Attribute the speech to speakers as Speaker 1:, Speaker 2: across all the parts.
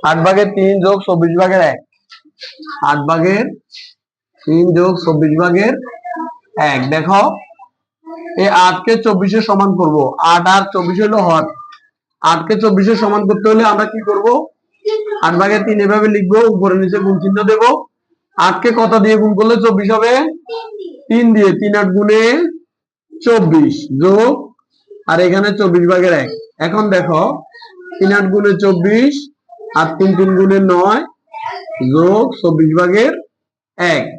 Speaker 1: 8/3 যোগ 24/1। 8/3 যোগ 24/1। দেখো এই 8 কে 24 সমান করব। 8 আর 24 হলো হর। 8 কে 24 সমান করতে হলে আমরা কি করব? 8/3 এভাবে লিখবো, উপরে নিচে গুণ চিহ্ন দেব। 8 কে কত দিয়ে গুণ করলে 24 হবে? 3 দিয়ে। 3 8 গুণে 24 যোগ, আর এখানে 24/1। এখন দেখো 3 8 গুণে 24 আর 3 3 গুণে 9 যোগ 24/1।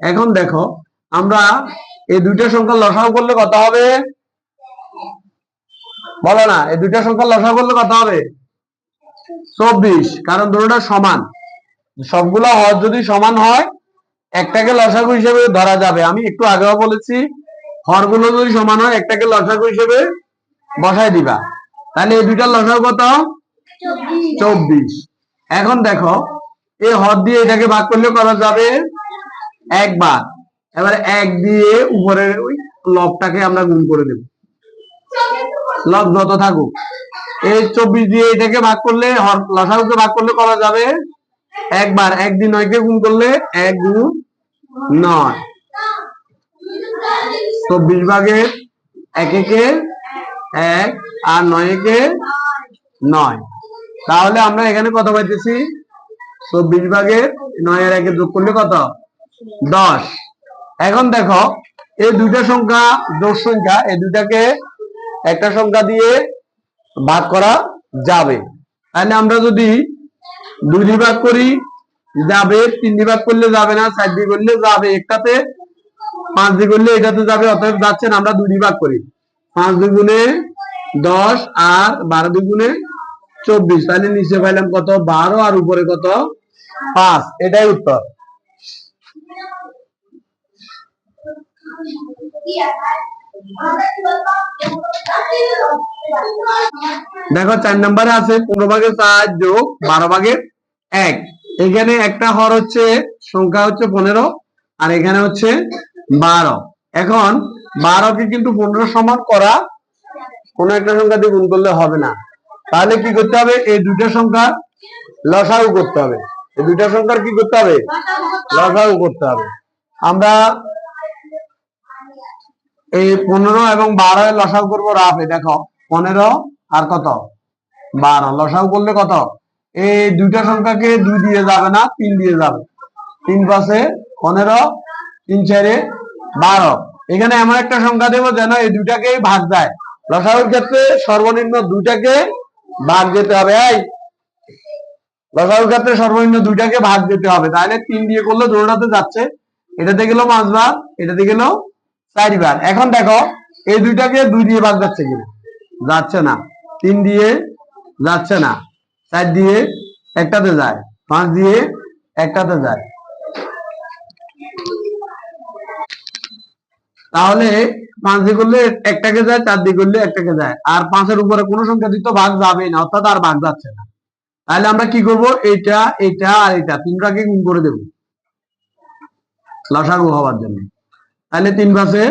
Speaker 1: এখন দেখো আমরা এই দুইটা সংখ্যা লসাগু করলে কত হবে? বলো না, এই দুইটা সংখ্যা লসাগু করলে কত হবে? 24। কারণ দুটোটা সমান, সবগুলো হর যদি সমান হয় একটাকে লসাগু হিসেবে ধরা যাবে। আমি একটু আগেও বলেছি হরগুলো যদি সমান হয় একটাকে লসাগু হিসেবে বসায় দিবা। তাহলে এই দুইটার লসাগু কত? 24। এখন দেখো এই হর দিয়ে এটাকে ভাগ করলে করা যাবে একবার। এবার 1 দিয়ে উপরের ওই লবটাকে আমরা গুণ করে দেব, লব যত থাকুক। এই 24 দিয়ে এটাকে ভাগ করলে, লসাগুকে ভাগ করলে করা যাবে একবার। 1 দিয়ে 9 কে গুণ করলে 1 গুণ 9। 24/1 একে 1 আর 9 একে 9। তাহলে আমরা এখানে কত পাইতেছি? 24/9 আর 1 যোগ করলে কত? 10। এখন দেখো এই দুইটা সংখ্যা জোড় সংখ্যা, এই দুইটাকে একটা সংখ্যা দিয়ে ভাগ করা যাবে। তাহলে আমরা যদি 2 দিয়ে ভাগ করি যাবে, 3 দিয়ে ভাগ করলে যাবে না, 4 দিয়ে করলে যাবে একটাতে, 5 দিয়ে করলে এটাতে যাবে, অতএব যাচ্ছে না। আমরা 2 দিয়ে ভাগ করি। 5 2 গুণে 10 আর 12 2 গুণে 24। তাহলে নিচে পাইলাম কত? 12 আর উপরে কত? 5। এটাই উত্তর। দেখো 4 নম্বরে আছে 15/4 যোগ 12/1। এখানে একটা হর হচ্ছে সংখ্যা হচ্ছে 15 আর এখানে হচ্ছে 12। এখন 12 কে কিন্তু 15 সমান করা কোনো একটা সংখ্যা দিয়ে গুণ করলে হবে না। তাহলে কি করতে হবে? এই দুইটা সংখ্যার লসাগু করতে হবে। এই দুইটা সংখ্যার কি করতে হবে? লসাগু করতে হবে। আমরা এই 15 এবং 12 এর লসাগু করবো রাফে। দেখো 15 আর কত? 12। লসাগু করলে কত? এই দুইটা সংখ্যাকে 2 দিয়ে যাবে না, 3 দিয়ে যাবে। 3 5 15, 3 4 12। এখানে এমন একটা সংখ্যা দেবো যেন এই দুইটাকেই ভাগ যায়। লসাগুর ক্ষেত্রে সর্বনিম্ন দুইটাকে ভাগ যেতে হবে। লসাগুর ক্ষেত্রে সর্বনিম্ন দুইটাকে ভাগ যেতে হবে। তাহলে 3 দিয়ে করলে দুটোটাতে যাচ্ছে, এটাতে গেল 5 বার, এটাতে গেল 4 বার। এখন দেখো এই দুইটাকে 2 দিয়ে ভাগ যাচ্ছে কিনা? যাচ্ছে না। 3 দিয়ে যাচ্ছে না, 4 দিয়ে একটাতে যায়, 5 দিয়ে একটাতে যায়। তাহলে 5 দিয়ে করলে একটাকে যায়, 4 দিয়ে করলে একটাকে যায়, আর 5 এর উপরে কোনো সংখ্যা দিতে ভাগ যাবে না, অর্থাৎ আর ভাগ যাচ্ছে না। তাহলে আমরা কি করব? এটা এটা আর এটা তিনটাকে গুণ করে দেব লসাগু হওয়ার জন্য। তাহলে 3 5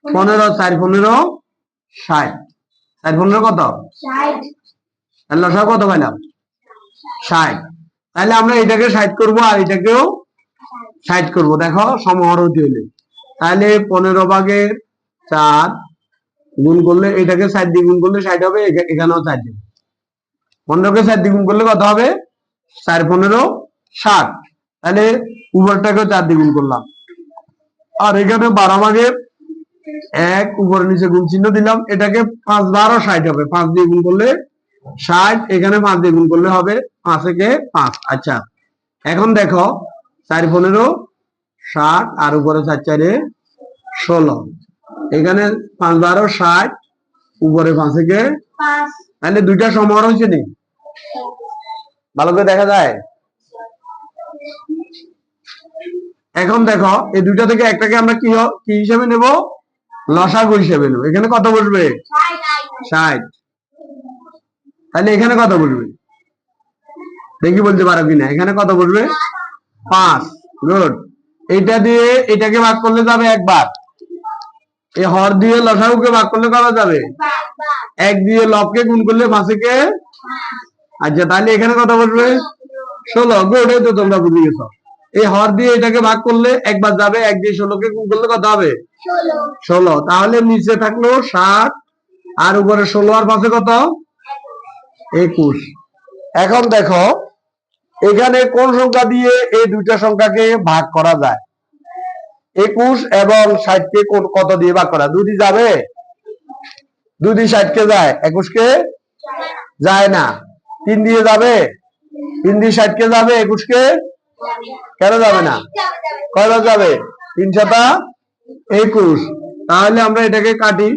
Speaker 1: 15, 4 15 60। 4 15 কত? 60। তাহলে লসাগু কত পাইলাম? 60। তাহলে আমরা এটাকে 60 করব আর এটাকেও 60 করব। দেখো সমহর হতে হলে তাহলে 15/4 গুণ করলে এটাকে 60 দিয়ে গুণ করলে 60 হবে, এখানেও 60 দিয়ে। 15 কে 4 দিয়ে গুণ করলে কত হবে? 4 15 60। তাহলে উপরটাকেও 4 দিয়ে গুণ করলাম, আর এখানে 12/1 উপরে নিচে গুণ চিহ্ন দিলাম। এটাকে 5 12 60 হবে, 5 দিয়ে গুণ করলে 60, এখানে 5 দিয়ে গুণ করলে হবে 5 একে 5। আচ্ছা এখন দেখো 4 15 60 আর উপরে 4 4 16। এখানে 5 12 60, উপরে 5 একে 5। তাহলে দুইটা সমহর হয়েছে নি? ভালো করে দেখা যায়। এখন দেখো এই দুইটা থেকে একটাকে আমরা কি হিসেবে নেব? লসাগু হিসেবে নেব। এখানে কত বসবে? 60। তাহলে এখানে কত বসবে দেখি বলতে পারো কিনা? এখানে কত বসবে? 5। গুড। এইটা দিয়ে এটাকে ভাগ করলে যাবে একবার। এই হর দিয়ে লসাগুকে ভাগ করলে করা যাবে 1 দিয়ে লবকে গুণ করলে 5 একে আচ্ছা, তাহলে এখানে কত বসবে? 16। গুড, এই তো তোমরা বুঝে গেছো। এই হর দিয়ে এটাকে ভাগ করলে একবার যাবে, 1 দিয়ে 16 কে গুণ করলে কত হবে? 16। তাহলে নিচে থাকলো 7 আর উপরে 16 আর পাশে কত? 21। এখন দেখো এখানে কোন সংখ্যা দিয়ে এই দুইটা সংখ্যাকে ভাগ করা যায়? 21 এবং 60 কে কত দিয়ে ভাগ করা? 2 দিয়ে যাবে? 2 দিয়ে 60 কে যায়, 21 কে যায় না। 3 দিয়ে যাবে? 3 দিয়ে 60 কে যাবে, 21 কে কেন যাবে না? কয়বার যাবে? 3 7 21। তাহলে আমরা এটাকে কাটি,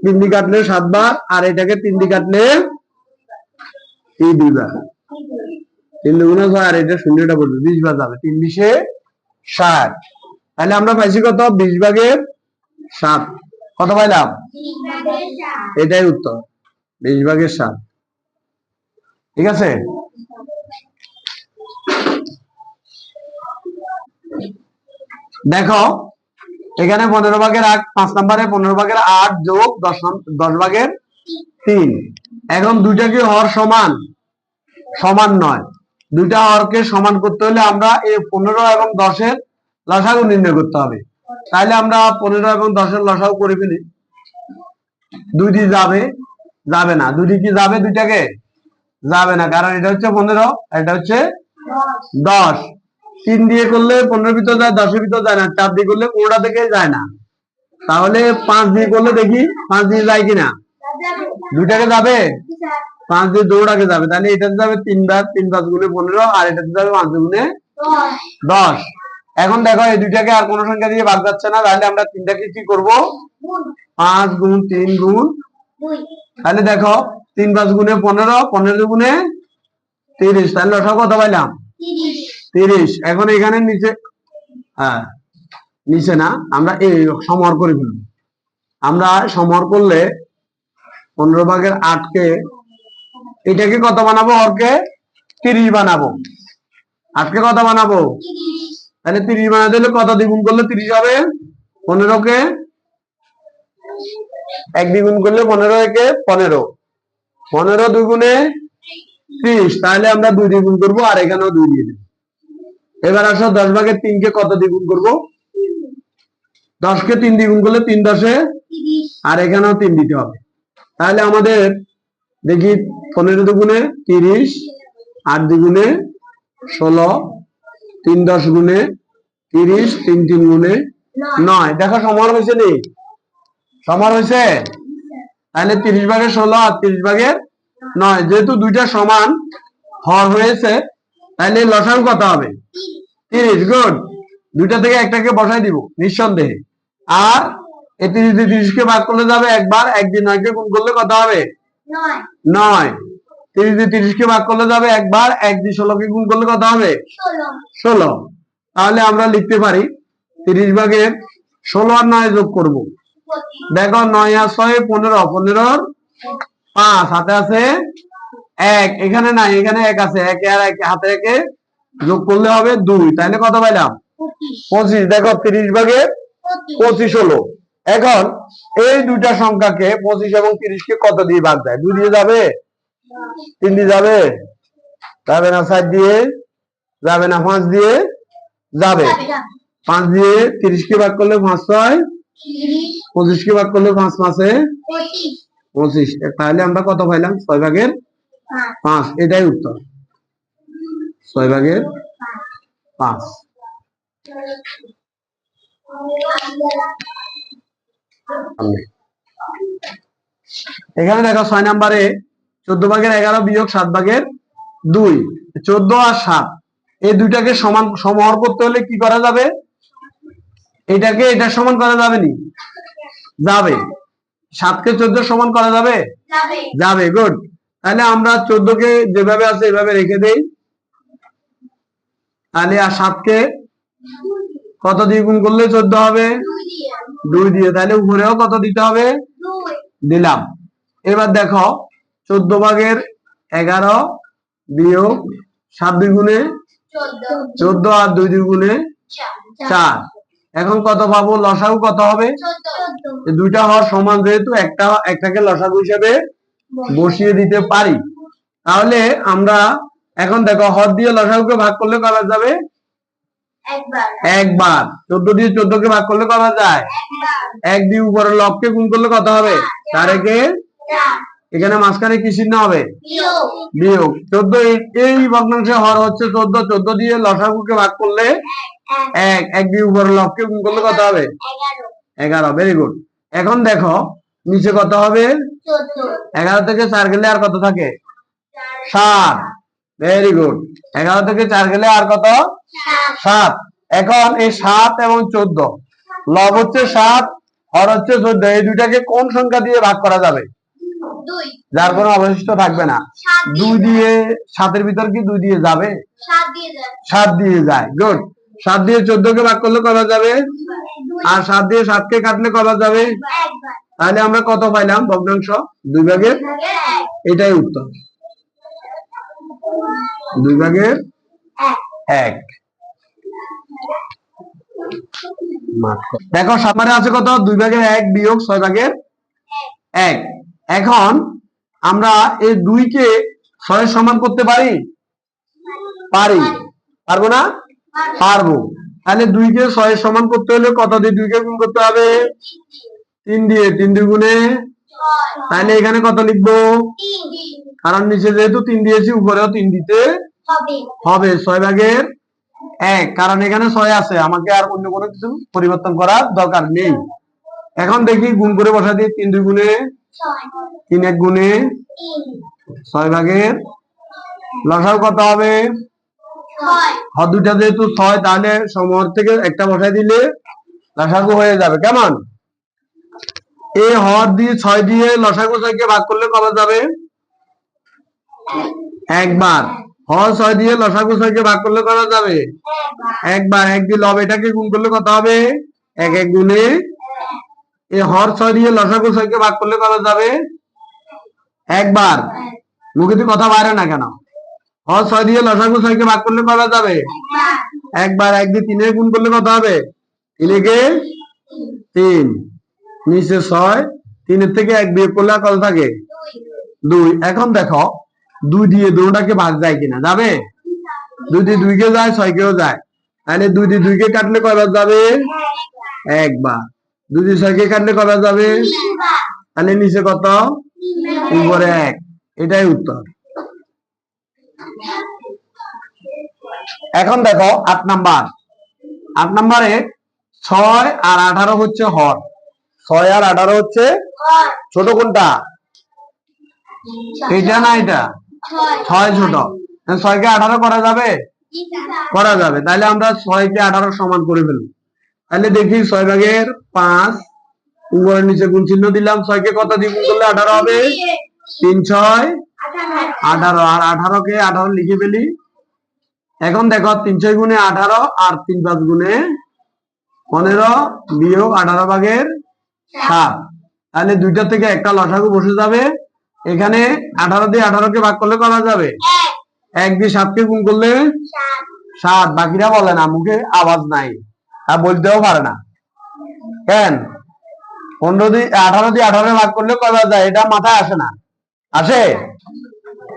Speaker 1: 3 দিয়ে কাটলে 7 বার, আর এটাকে 3 দিয়ে কাটলে 2 বার। 3 দুগুণে 6 আর এটা শূন্যটা বলবে 20 বার যাবে। 3 20 60। তাহলে আমরা পাইছি কত? 20 ভাগের 7। কত পাইলাম? এটাই উত্তর, 20 ভাগের 7। ঠিক আছে। দেখো এখানে 15 ভাগের 8, 5 নম্বরে 15 ভাগের 8 যোগ 10 ভাগের 3। এখন দুইটা কি হর সমান? সমান নয়। দুইটা হরকে সমান করতে হলে আমরা এই 15 এবং 10 এর লসাগু নির্ণয় করতে হবে। তাহলে আমরা 15 এবং 10 এর লসাগু করে ফেলি। 2 দিয়ে যাবে? যাবে না। 2 দিয়ে কি যাবে? দুইটাকে যাবে না, কারণ এটা হচ্ছে 15, এটা হচ্ছে 10। 3 দিয়ে করলে 15 ভিতর যায়, 10 ভিতর যায় না। 4 দিয়ে করলে কোনটা থেকে যায় না। তাহলে 5 দিয়ে করলে দেখি 5 দিয়ে যায় কিনা? দুইটাকে যাবে? 5 দিয়ে দৌড়াকে যাবে। তাহলে এটাতে যাবে 3 বার, 3 5 গুণে 15, আর এটাতে যাবে 5 গুণে 10। এখন দেখো এই দুইটাকে আর কোন সংখ্যা দিয়ে ভাগ যাচ্ছে না, তাহলে আমরা তিনটাকে কি করব? 5 গুণ 3 গুণ 2। তাহলে দেখো 3 5 গুণে 15, 15 গুণে 30। তাহলে লসাগু কত পাইলাম? 30। এখন এখানে নিচে, হ্যাঁ নিচে না, আমরা এই সমহর করে ফেলবো। আমরা সমহর করলে 15 ভাগের 8 কে এটাকে কত বানাবো? হরকে 30 বানাবো। 8 কে কত বানাবো? তাহলে 30 বানাতে হলে কত দ্বিগুণ করলে 30 হবে? 15 কে 1 দ্বিগুণ করলে 15 একে 15, 15 2 গুণে 30। তাহলে আমরা 2 দ্বিগুণ করবো, আর এখানেও 2 দিয়ে দেবো। এবার আসো 10 ভাগের 3 কে কত দ্বিগুণ করবো? 10 কে 3 দ্বিগুণ করলে 3 10 আর এখানেও 3 দিতে হবে। তাহলে আমাদের দেখি 15 দুগুণে 30, 8 দ্বিগুণে 16, 3 10 গুণে 30, 3 3 গুণে 9। দেখো সমান হয়েছে নি? সমান হয়েছে। তাহলে 30 ভাগের 16 আর 30 ভাগের 9, যেহেতু দুইটা সমান হর হয়েছে, তাহলে লসাগু কত হবে? 30। গুড। দুইটা থেকে একটাকে বসাই দিব নিঃসন্দেহে। আর এই 30 দিয়ে 30 কে ভাগ করলে যাবে একবার, 1 দিয়ে 9 কে গুণ করলে কত হবে? 9। 30 দিয়ে 30 কে ভাগ করলে যাবে একবার, 1 দিয়ে 16 কে গুণ করলে কত হবে? 16। তাহলে আমরা লিখতে পারি 30 ভাগের 16 আর 9 যোগ করব। দেখো 9 আর 6 15, 15 5, হাতে আছে 1, এখানে নাই, এখানে 1 আছে, 1 আর 1 হাতে 1 যোগ করলে হবে 2। তাহলে কত পাইলাম? 25। দেখো 30 ভাগের 25 হলো। এখন এই দুইটা সংখ্যাকে 25 এবং 30 কে কত দিয়ে ভাগ যায়? 2 দিয়ে যাবে? 3 দিয়ে যাবে? যাবে না। 4 দিয়ে যাবে না। 5 দিয়ে যাবে? 5 দিয়ে 30 কে ভাগ করলে 5 6, 25 কে ভাগ করলে 5 5 এ 25। তাহলে আমরা কত পাইলাম? 6 ভাগের 5। এটাই উত্তর, 6 ভাগের 5। এখানে দেখো 6 নম্বরে 14 ভাগের 11 বিয়োগ 7 ভাগের 2। 14 আর 7 এই দুইটাকে সমান সমহর করতে হলে কি করা যাবে? এটাকে এটার সমান করা যাবে নি? যাবে। 7 কে 14 সমান করা যাবে? যাবে। গুড। তাহলে আমরা 14 কে যেভাবে আছে এভাবে রেখে দেই। তাহলে আর 7 কে কত দিয়ে গুণ করলে 14 হবে? 2 দিয়ে। তাহলে উপরেও কত দিতে হবে? দিলাম। এবার দেখো 14 ভাগের 11 বিয়োগ 7 2 গুণে 14 আর 2 2 গুণে 4। এখন কত পাবো? লসাগু কত হবে? দুইটা হর সমান, যেহেতু একটাকে লসাগু হিসেবে বসিয়ে দিতে পারি। তাহলে আমরা এখন দেখো হর দিয়ে লসাগুকে ভাগ করলে করা যাবে একবার। 14 দিয়ে 14 কে ভাগ করলে করা যায় এক দিয়ে উপরের লবকে গুণ করলে কত হবে 4 একে এখানে মাঝখানে কি চিহ্ন হবে বিয়োগ। 14 এই ভগ্নাংশে হর হচ্ছে 14, 14 দিয়ে লসাগুকে ভাগ করলে এক দিয়ে উপরের লবকে গুণ করলে কত হবে 11। Very good. এখন দেখো নিচে কত হবে 11 থেকে 4 গেলে আর কত থাকে 7। Very good. 11 থেকে 4 গেলে আর কত 7। এখন এই 7 এবং 14 লব হচ্ছে 7 হর হচ্ছে 14, এই দুইটাকে কোন সংখ্যা দিয়ে ভাগ করা যাবে যার কোনো অবশিষ্ট থাকবে না 2 দিয়ে 7 এর ভিতর কি 2 দিয়ে যাবে 7 দিয়ে যায়। গুড। 7 দিয়ে 14 কে ভাগ করলে করা যাবে আর 7 দিয়ে 7 কে কাটলে করা যাবে। তাহলে আমরা কত পাইলাম ভগ্নাংশ 2 ভাগের এটাই উত্তর 2 ভাগের 1। দেখো সামনে আছে কত 2 ভাগের 1 বিয়োগ 6 ভাগের 1। এখন আমরা এই 2 কে 6 এর সমান করতে পারি পারবো না পারবো। তাহলে 2 কে 6 এর সমান করতে হলে কত দিয়ে 2 কে গুণ করতে হবে 3 দিয়ে। 3 দিয়ে গুণে তাহলে এখানে কত লিখবো কারণ নিচে যেহেতু 3 দিয়েছি উপরেও 3 দিতে হবে 6 ভাগের 1 কারণ এখানে 6 আছে, আমাকে আর অন্য কোনো কিছু পরিবর্তন করার দরকার নেই। এখন দেখি গুণ করে বসা দিই 3 2 গুণে 3 1 গুণে 6 ভাগের লসাগু কত হবে হর দুইটা যেহেতু 6 তাহলে সমহর থেকে একটা বসাই দিলে লসাগু হয়ে যাবে। কেমন এই হর দিয়ে 6 দিয়ে লসাগু 6 কে ভাগ করলে কত যাবে একবার। হর 6 দিয়ে লসাগু 6 কে ভাগ করলে কত যাবে একবার। 1 দিয়ে লব এটাকে গুণ করলে কত হবে 1 1 গুণে এই হর 6 দিয়ে লসাগু 6 কে ভাগ করলে কত যাবে একবার। মুখে দিয়ে কথা বাইরে না কেন হর 6 দিয়ে লসাগু 6 কে ভাগ করলে কত যাবে একবার। 1 দিয়ে 3 এর গুণ করলে কত হবে 3 কে 3 নিচে 6 3 এর থেকে 1 বিয়োগ করলে কত থাকে 2। এখন দেখো 2 দিয়ে দুটোটাকে ভাগ যায় কিনা যাবে 2 দিয়ে 2 কে যায় 6 কেও যায় তাহলে 2 দিয়ে 2 কে কাটলে কয়বার যাবে একবার। 2 দিয়ে 6 কে কাটলে কয়বার যাবে তাহলে নিচে কত উপরে 1। এটাই উত্তর। এখন দেখো 8 নাম্বার। 8 নাম্বারে 6 আর 18 হচ্ছে হর, 6 আর 18 হচ্ছে ছোট কোনটা এটা না এটা 6 ছোট 6 কে 18 করা যাবে করা যাবে। তাহলে আমরা 6 কে 18 সমান করে ফেলবো। তাহলে দেখি 6 ভাগের 5 উপরে নিচে গুণ চিহ্ন দিলাম 6 কে কত দিয়ে গুণ করলে 18 হবে 3 6 18 আর 18 কে 18 লিখে ফেলি। এখন দেখো 3 6 গুণে 18 আর 3 5 গুণে 15 বিয়োগ 18 ভাগের 7। তাহলে দুইটা থেকে একটা লসাগু বসে যাবে। এখানে 18 দিয়ে 18 কে ভাগ করলে করা যাবে 1 দিয়ে 7 কে গুণ করলে 7। বাকিরা বলে না মুখে আওয়াজ নাই আর বলতেও পারে না কেন 15 দিয়ে 18 দিয়ে 18 ভাগ করলে করা যায় এটা মাথায় আসে না আসে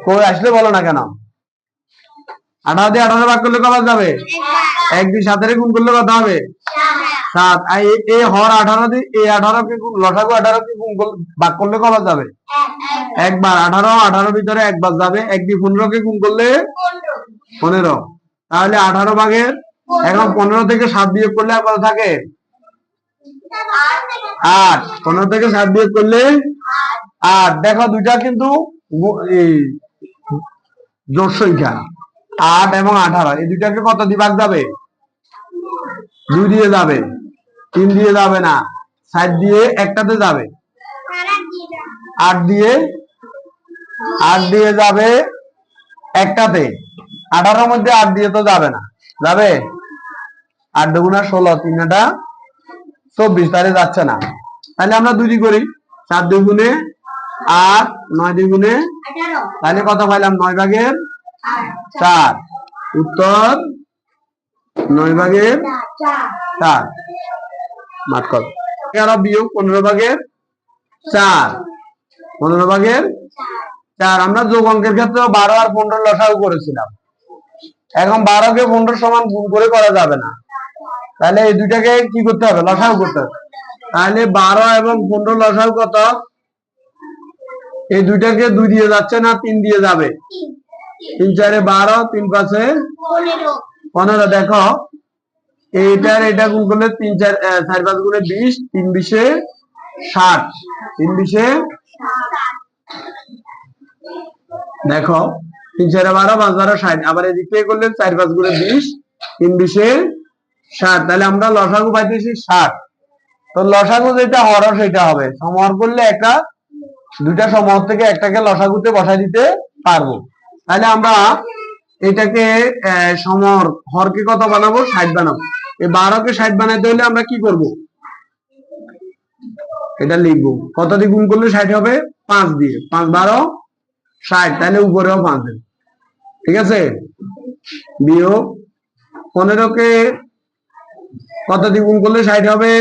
Speaker 1: কই আসলে বলো না কেন 18 দিয়ে 18 ভাগ করলে করা যাবে 1 দিয়ে 7 এর গুণ করলে কত হবে 7। এই হর 18 দিয়ে এই 18 কে লসাগু 18 কে গুণ ভাগ করলে করা যাবে একবার। 18 ভিতরে একবার যাবে 1 দিয়ে 15 কে গুণ করলে 15। তাহলে 18 ভাগের এখন 15 থেকে 7 বিয়োগ করলে আর কত থাকে 8। 15 থেকে 7 বিয়োগ করলে 8। দেখো দুইটা কিন্তু জোড় সংখ্যা 8 এবং 18 এই দুইটাকে কত দিয়ে ভাগ যাবে 2 দিয়ে যাবে 3 দিয়ে যাবে না 7 দিয়ে একটাতে যাবে 8 দিয়ে যাবে একটাতে। 18 মধ্যে 8 দিয়ে তো যাবে না যাবে 8 দুগুণা 16 3 টা 24 তাহলে যাচ্ছে না। তাহলে আমরা 2 দিয়ে করি 4 2 গুণে 8 9 2 গুণে তাহলে কত পাইলাম 9 ভাগের 4। উত্তর 9 ভাগের 4। মাঠ কর 11 বিয়োগ 15 ভাগের 4 15 ভাগের 4 আমরা যোগ অঙ্কের ক্ষেত্রে 12 আর 15 লসাগু করেছিলাম। এখন 12 কে 15 সমান গুণ করে করা যাবে না, তাহলে এই দুইটাকে কি করতে হবে? লসাগু করতে হবে। তাহলে 12 এবং 15 লসাগু কত? এই দুইটাকে 2 দিয়ে যাচ্ছে না 3 দিয়ে যাবে? 3 4 12, 3 5 15। দেখো এইটার এটা গুণ করলে 3 4 4 5 গুণে 20, 3 20 60, 3 20 দেখো 3 4 12, 5 12 60। আবার এদিক থেকে করলে 4 5 গুণে 20, 3 20 60। তাহলে আমরা লসাগু পাইতেছি 60। তো লসাগু যেটা হর সেটা হবে, সমহর করলে একটা দুইটা সমহর থেকে একটাকে লসাগুতে বসাই দিতে পারবো। তাহলে আমরা এটাকে সমহর হরকে কত বানাবো? 60 বানাবো। এই 12 কে 60 বানাইতে হলে আমরা কি করব? এটা লিখবো, কত দিয়ে গুণ করলে 60 হবে? 5 দিয়ে। 5 12 60, তাহলে উপরেও 5 দেব। ঠিক আছে, বিয়োগ 15 কে কত দিয়ে গুণ করলে 60 হবে?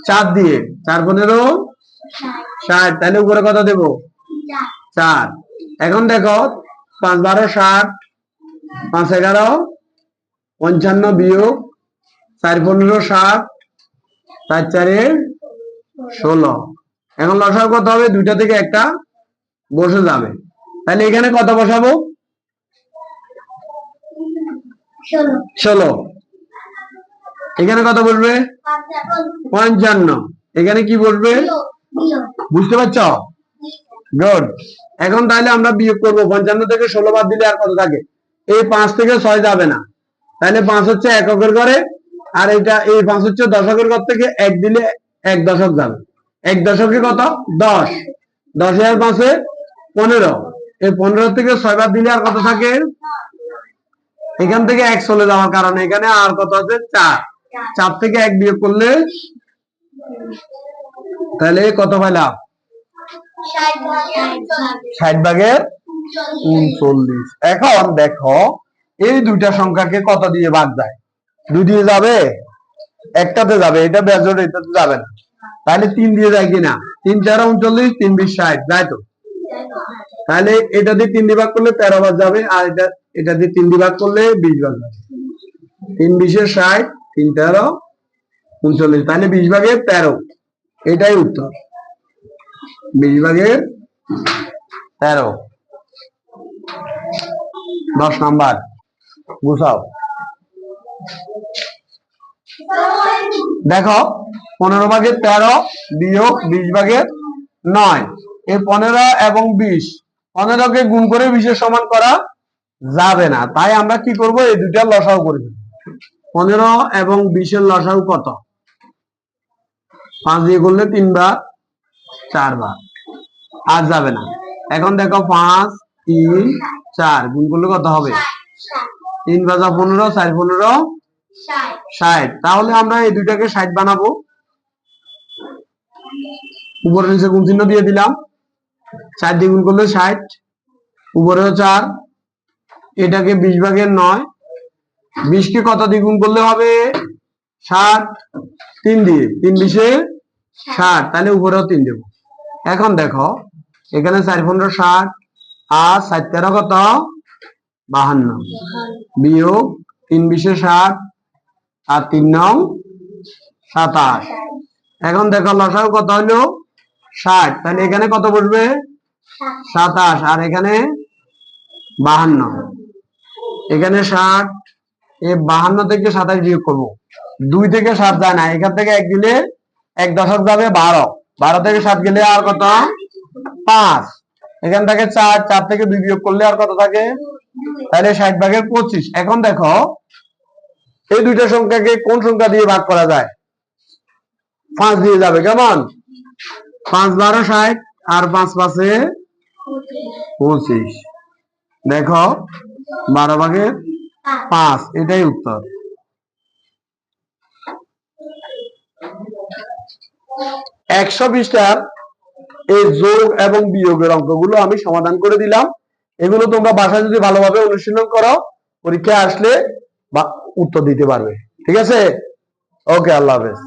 Speaker 1: 4 দিয়ে। 4 15 60, তাহলে উপরে কত দেব? 4। এখন দেখো 5 12 60, 5 11 55 বিয়োগ 4 15 60, 4 4 16। এখন লসাগু কত হবে? দুইটা থেকে একটা বসে যাবে। তাহলে এখানে কত বসাবো? 16। এখানে কত বসবে? 55। এখানে কি বসবে? বুঝতে পারছ? গুড। এখন তাহলে আমরা বিয়োগ করব। 55 থেকে 16 বাদ দিলে আর কত থাকে? এই 5 থেকে 6 যাবে না, তাহলে 5 হচ্ছে এককের ঘরে, আর এটা এই 5 হচ্ছে দশকের ঘর থেকে 1 দিলে 1 দশক যাবে। 1 দশকে কত? 10। 10 এর 5 15। এই 15 থেকে 6 বাদ দিলে আর কত থাকে? এখান থেকে 1 চলে যাওয়ার কারণে এখানে আর কত আছে? 4। 4 থেকে 1 বিয়োগ করলে তাহলে কত পাইলাম? 60 ভাগের 39। এখন দেখো এই দুইটা সংখ্যাকে কত দিয়ে ভাগ যায়? 2 দিয়ে যাবে? একটাতে যাবে, এটা বেজোড়, এটাতে যাবে না। তাহলে 3 দিয়ে যায় কিনা? 3 4 39, 3 20 60, যায় তো? তাহলে এটা দিয়ে 3 দিয়ে ভাগ করলে 13 বার যাবে, আর এটা দিয়ে 3 দিয়ে ভাগ করলে 20 বার যাবে। 3 20 60, 3 13 39, তাহলে 20 ভাগের 13। এটাই উত্তর, 20 ভাগের 13। 10 নাম্বার গুছাও। দেখো 15 ভাগের 13 বিয়োগ 20 ভাগের 9। এই 15 এবং 20, 15 কে গুণ করে 20 এর সমান করা যাবে না, তাই আমরা কি করব? এই দুইটা লসাগু করব। 15 এবং 20 এর লসাগু কত? 5 দিয়ে করলে 3 বার, 4 বার, আর যাবে না। এখন দেখো 5 3 4 গুণ করলে কত হবে? 3 5 15, 4 15 60। তাহলে আমরা এই দুইটাকে 60 বানাবো। উপরে নিচে গুণ চিহ্ন দিয়ে দিলাম। 4 দিয়ে গুণ করলে 60, উপরেও 4। এটাকে 20 ভাগের 9। 20 কে কত দিয়ে গুণ করলে হবে? 60। 3 দিয়ে। 3 20 60, তাহলে উপরেও 3 দেব। এখন দেখো এখানে 4 15 60, আর 4 13 কত? 52 বিয়োগ 3 20 60, আর 3 9 27। এখন দেখো লসাগু কত হলো? 60। তাহলে এখানে কত বসবে? 27, আর এখানে 52। এখানে 60, এই 52 থেকে 27 বিয়োগ করবো। 2 থেকে 7 যায় না, এখান থেকে 1 দিলে 1 দশক যাবে 12। 12 থেকে 7 গেলে আর কত? 5। এখান থেকে 4, 4 থেকে 2 বিয়োগ করলে আর কত থাকে? তাহলে 60 ভাগের 25। এখন দেখো এই দুইটা সংখ্যাকে কোন সংখ্যা দিয়ে ভাগ করা যায়? 5 দিয়ে যাবে। কেমন? 5 12 60, আর 5 5 25। দেখো 12 ভাগের 5, এটাই উত্তর। একশো পৃষ্ঠার এই যোগ এবং বিয়োগের অঙ্কগুলো আমি সমাধান করে দিলাম। এগুলো তোমরা বাসায় যদি ভালোভাবে অনুশীলন করো, পরীক্ষায় আসলে উত্তর দিতে পারবে। ঠিক আছে? ওকে, আল্লাহ হাফেজ।